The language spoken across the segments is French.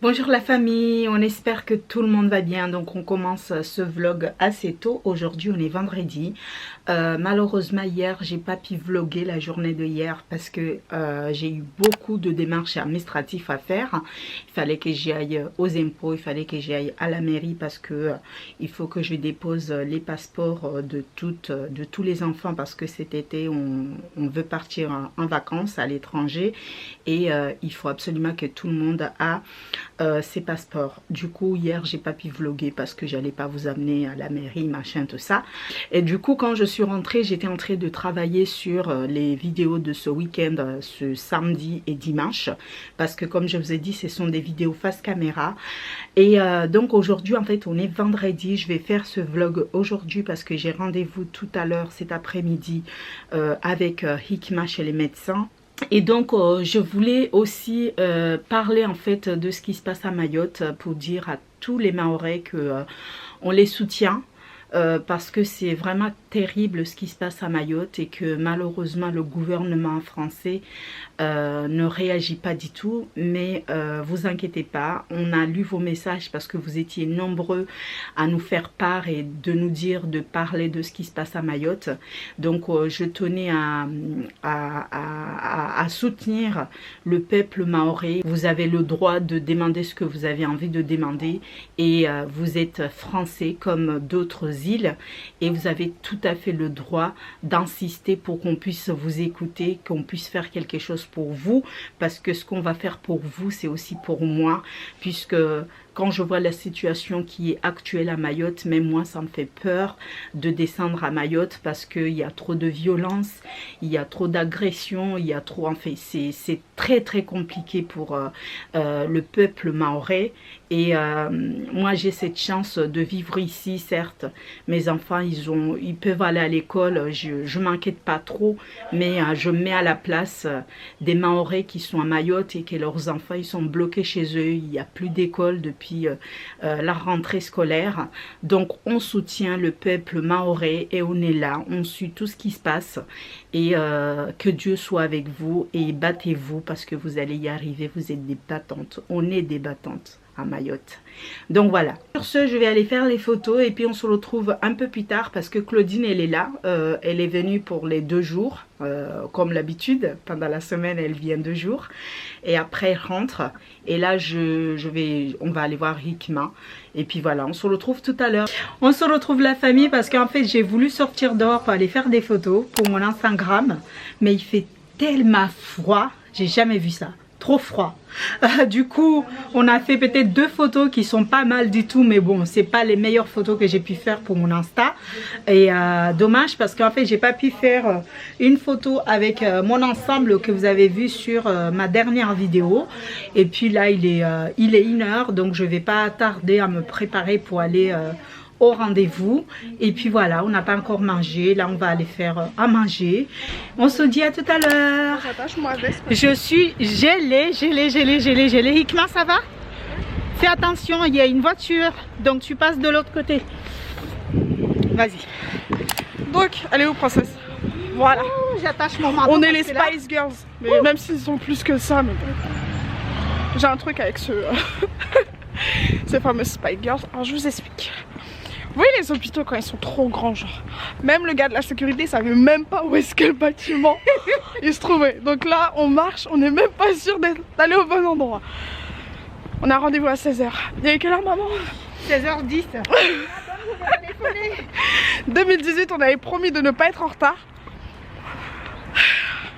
Bonjour la famille, on espère que tout le monde va bien. Donc on commence ce vlog assez tôt. Aujourd'hui on est vendredi. Malheureusement hier j'ai pas pu vlogger la journée de hier parce que j'ai eu beaucoup de démarches administratives à faire. Il fallait que j'y aille aux impôts, il fallait que j'y aille à la mairie parce que il faut que je dépose les passeports de tous les enfants parce que cet été on veut partir en vacances à l'étranger et il faut absolument que tout le monde a ses passeports. Du coup hier j'ai pas pu vlogger parce que j'allais pas vous amener à la mairie machin tout ça, et du coup quand je suis rentrée j'étais en train de travailler sur les vidéos de ce week-end, ce samedi et dimanche, parce que comme je vous ai dit ce sont des vidéos face caméra. Et donc aujourd'hui en fait on est vendredi. Je vais faire ce vlog aujourd'hui parce que j'ai rendez-vous tout à l'heure cet après-midi avec Hikma chez les médecins. Et donc je voulais aussi parler en fait de ce qui se passe à Mayotte pour dire à tous les Mahorais que on les soutient. Parce que c'est vraiment terrible ce qui se passe à Mayotte et que malheureusement le gouvernement français ne réagit pas du tout. Mais vous inquiétez pas, on a lu vos messages parce que vous étiez nombreux à nous faire part et de nous dire de parler de ce qui se passe à Mayotte. Donc je tenais à soutenir le peuple mahorais. Vous avez le droit de demander ce que vous avez envie de demander et vous êtes français comme d'autres îles et vous avez tout à fait le droit d'insister pour qu'on puisse vous écouter, qu'on puisse faire quelque chose pour vous, parce que ce qu'on va faire pour vous c'est aussi pour moi, puisque quand je vois la situation qui est actuelle à Mayotte, même moi ça me fait peur de descendre à Mayotte parce qu'il y a trop de violence, il y a trop d'agressions, il y a trop, en fait c'est très très compliqué pour le peuple mahorais. Et moi j'ai cette chance de vivre ici. Certes mes enfants ils peuvent aller à l'école, je m'inquiète pas trop, mais je me mets à la place des Mahorais qui sont à Mayotte et que leurs enfants ils sont bloqués chez eux, il n'y a plus d'école depuis la rentrée scolaire. Donc on soutient le peuple mahorais et on est là, on suit tout ce qui se passe et que Dieu soit avec vous et battez-vous parce que vous allez y arriver. Vous êtes des battantes, on est des battantes à Mayotte. Donc voilà, sur ce je vais aller faire les photos et puis on se retrouve un peu plus tard parce que Claudine elle est là, elle est venue pour les 2 jours comme l'habitude. Pendant la semaine elle vient 2 jours et après elle rentre et là on va aller voir Hikma et puis voilà, on se retrouve tout à l'heure. On se retrouve la famille parce qu'en fait j'ai voulu sortir dehors pour aller faire des photos pour mon Instagram, mais il fait tellement froid, j'ai jamais vu ça. Trop froid. Du coup on a fait peut-être 2 photos qui sont pas mal du tout, mais bon c'est pas les meilleures photos que j'ai pu faire pour mon Insta et dommage parce qu'en fait j'ai pas pu faire une photo avec mon ensemble que vous avez vu sur ma dernière vidéo. Et puis là il est 1h, donc je vais pas tarder à me préparer pour aller au rendez-vous. Et puis voilà, on n'a pas encore mangé, là on va aller faire à manger. On se dit à tout à l'heure. Je suis gelée. Hikma, ça va? Fais attention, il y a une voiture, donc tu passes de l'autre côté. Vas-y. Donc, allez où princesse? Voilà. J'attache mon manteau. On est les Spice Girls, mais même s'ils sont plus que ça, mais bon. J'ai un truc avec ces fameux Spice Girls. Alors je vous explique. Vous voyez les hôpitaux quand ils sont trop grands, genre même le gars de la sécurité savait même pas où est-ce que le bâtiment il se trouvait. Donc là on marche, on n'est même pas sûr d'aller au bon endroit. On a rendez-vous à 16h. Il y a quelle heure maman? 16h10. 2018 on avait promis de ne pas être en retard.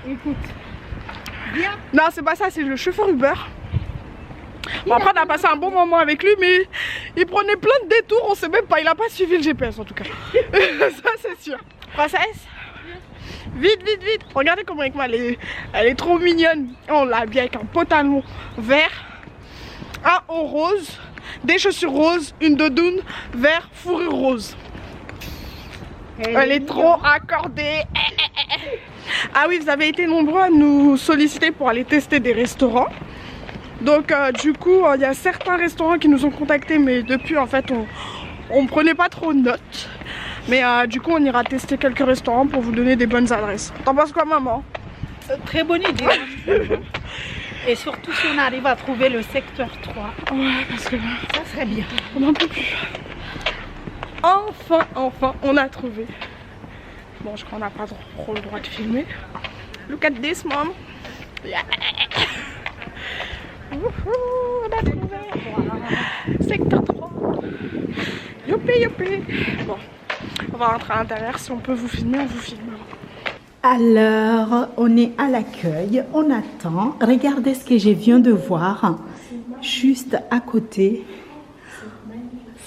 Écoute, viens. Non c'est pas ça, c'est le chauffeur Uber. Bon, après on a passé un bon moment avec lui, mais il prenait plein de détours, on sait même pas, il a pas suivi le GPS en tout cas. Ça c'est sûr. Princesse, vite, regardez comment elle est trop mignonne. On l'a habillée avec un pantalon vert, un haut rose, des chaussures roses, une doudoune vert, fourrure rose. Elle est trop accordée. Ah oui, vous avez été nombreux à nous solliciter pour aller tester des restaurants. Donc du coup il y a certains restaurants qui nous ont contactés, mais depuis en fait on prenait pas trop de notes. Mais du coup on ira tester quelques restaurants pour vous donner des bonnes adresses. T'en penses quoi maman? Très bonne idée. Et surtout si on arrive à trouver le secteur 3. Ouais, parce que là, ça serait bien. On n'en peut plus. Enfin, on a trouvé. Bon, je crois qu'on n'a pas trop le droit de filmer. Look at this, mom. Yeah. On a trouvé. Secteur 3. Youpi, youpi. Bon, on va rentrer à l'intérieur. Si on peut vous filmer, on vous filme. Alors, on est à l'accueil, on attend. Regardez ce que je viens de voir, juste à côté.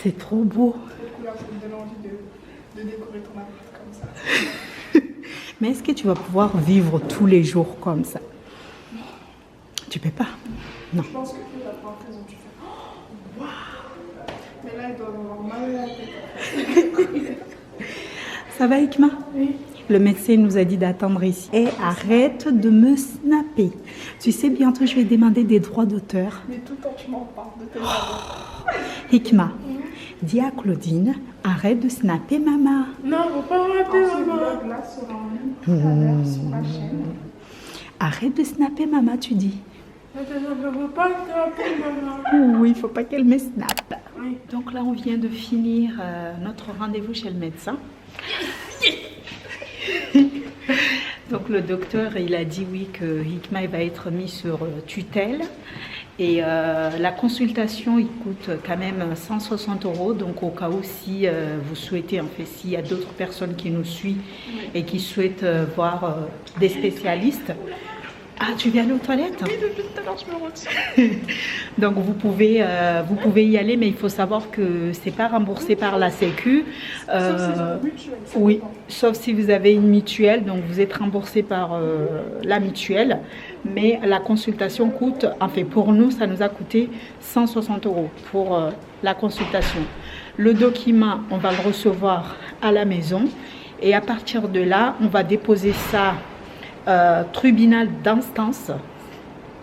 C'est trop beau. Ça me donne envie de décorer ton appart comme ça. Mais est-ce que tu vas pouvoir vivre tous les jours comme ça? Tu peux pas? Non. Je pense que tu vas prendre raison. Tu fais oh, waouh. Mais là, il doit avoir mal à la tête. Ça va, Hikma? Oui. Le médecin nous a dit d'attendre ici. Et arrête de me snapper. Tu sais, bientôt, je vais demander des droits d'auteur. Mais tout le temps, tu m'en parles de tes droits. Hikma, dis à Claudine, arrête de snapper maman. Non, faut pas arrêter maman. Ce vlog-là sera en ligne tout à l'heure sur ma chaîne. Arrête de snapper maman, tu dis. Je ne veux pas snapper maman. Oui, il faut pas qu'elle me snappe. Oui. Donc là, on vient de finir notre rendez-vous chez le médecin. Donc le docteur, il a dit oui que Hikma va être mis sur tutelle. Et la consultation, il coûte quand même 160 €. Donc au cas où, si vous souhaitez, en fait, s'il y a d'autres personnes qui nous suivent et qui souhaitent voir des spécialistes. Ah, tu viens aller aux toilettes? Oui, depuis tout à l'heure, je me retire. Donc vous pouvez y aller, mais il faut savoir que c'est pas remboursé par la Sécu. Oui, sauf si vous avez une mutuelle, donc vous êtes remboursé par la mutuelle. Mais la consultation coûte, en fait pour nous, ça nous a coûté 160 € pour la consultation. Le document, on va le recevoir à la maison et à partir de là, on va déposer ça tribunal d'instance,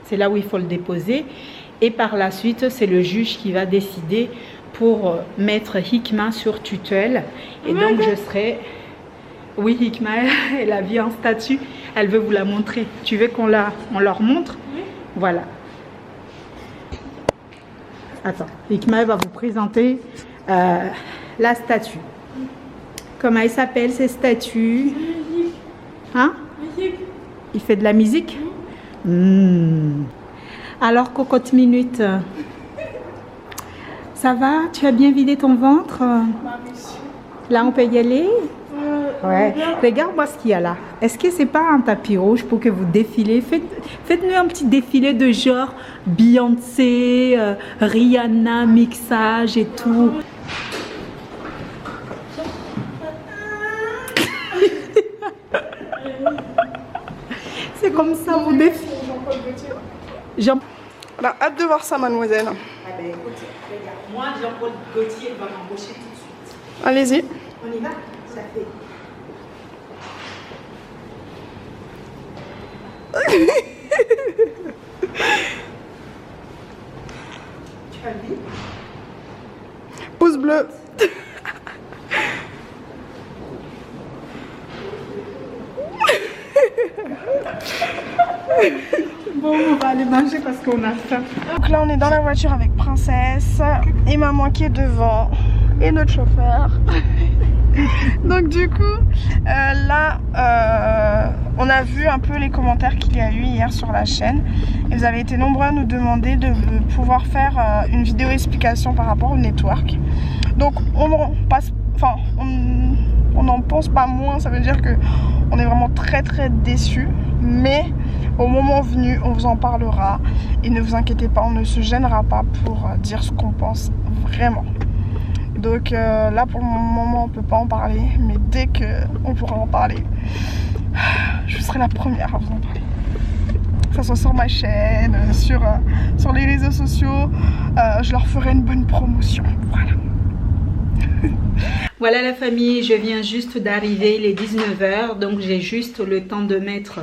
c'est là où il faut le déposer, et par la suite c'est le juge qui va décider pour mettre Hikma sur tutelle. Et donc je serai, oui, Hikma elle a vu un statut, elle veut vous la montrer. Tu veux qu'on leur montre? Voilà, attends, Hikma va vous présenter la statue. Comment elle s'appelle, ces statues? Hein? Il fait de la musique? Alors, cocotte minute, ça va? Tu as bien vidé ton ventre? Là, on peut y aller? Ouais. Regarde-moi ce qu'il y a là. Est-ce que c'est pas un tapis rouge pour que vous défilez? Faites-nous un petit défilé de genre Beyoncé, Rihanna, mixage et tout. C'est comme ça, vous défilez. On a hâte de voir ça, mademoiselle. Ah ben écoute, regarde, moi Jean-Paul Gaultier va m'embaucher tout de suite. Allez-y. On y va? Ça fait. Tu as vu? Pouce bleu. Bon, on va aller manger parce qu'on a faim. Donc là, on est dans la voiture avec Princesse et maman qui est devant et notre chauffeur. Donc du coup, on a vu un peu les commentaires qu'il y a eu hier sur la chaîne. Et vous avez été nombreux à nous demander de pouvoir faire une vidéo explication par rapport au network. Donc on n'en pense pas moins, ça veut dire que on est vraiment très déçus. Mais au moment venu, on vous en parlera. Et ne vous inquiétez pas, on ne se gênera pas pour dire ce qu'on pense vraiment. Donc là pour le moment on peut pas en parler, mais dès qu'on pourra en parler, je serai la première à vous en parler. Que ce soit sur ma chaîne, sur les réseaux sociaux, je leur ferai une bonne promotion. Voilà. Voilà la famille, je viens juste d'arriver, il est 19 h, donc j'ai juste le temps de mettre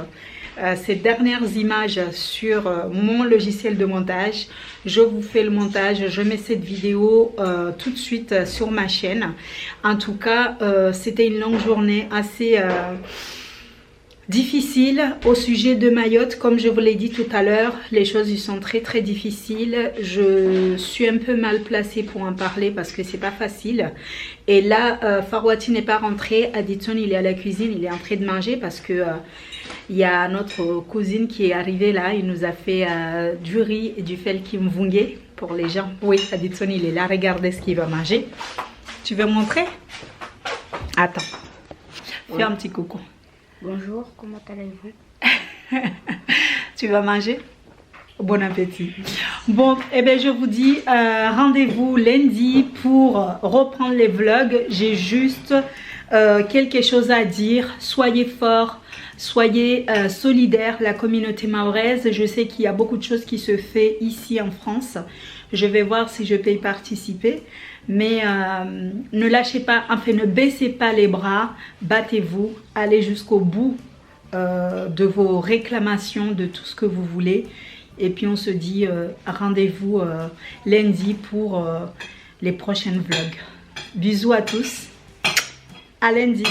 ces dernières images sur mon logiciel de montage. Je vous fais le montage, je mets cette vidéo tout de suite sur ma chaîne. En tout cas, c'était une longue journée Difficile au sujet de Mayotte, comme je vous l'ai dit tout à l'heure, les choses y sont très difficiles. Je suis un peu mal placée pour en parler parce que c'est pas facile. Et là, Farwati n'est pas rentré. Aditson, il est à la cuisine, il est en train de manger parce que il y a notre cousine qui est arrivée là. Il nous a fait du riz et du felkimvungé pour les gens. Oui, Aditson, il est là. Regardez ce qu'il va manger. Tu veux montrer? Attends. Fais un petit coucou. Bonjour, comment allez-vous? Tu vas manger? Bon appétit. Bon, eh bien je vous dis rendez-vous lundi pour reprendre les vlogs. J'ai juste quelque chose à dire. Soyez forts, soyez solidaires, la communauté mahoraise. Je sais qu'il y a beaucoup de choses qui se font ici en France. Je vais voir si je peux y participer. Mais ne lâchez pas, enfin ne baissez pas les bras, battez-vous, allez jusqu'au bout de vos réclamations, de tout ce que vous voulez. Et puis on se dit rendez-vous lundi pour les prochaines vlogs. Bisous à tous, à lundi.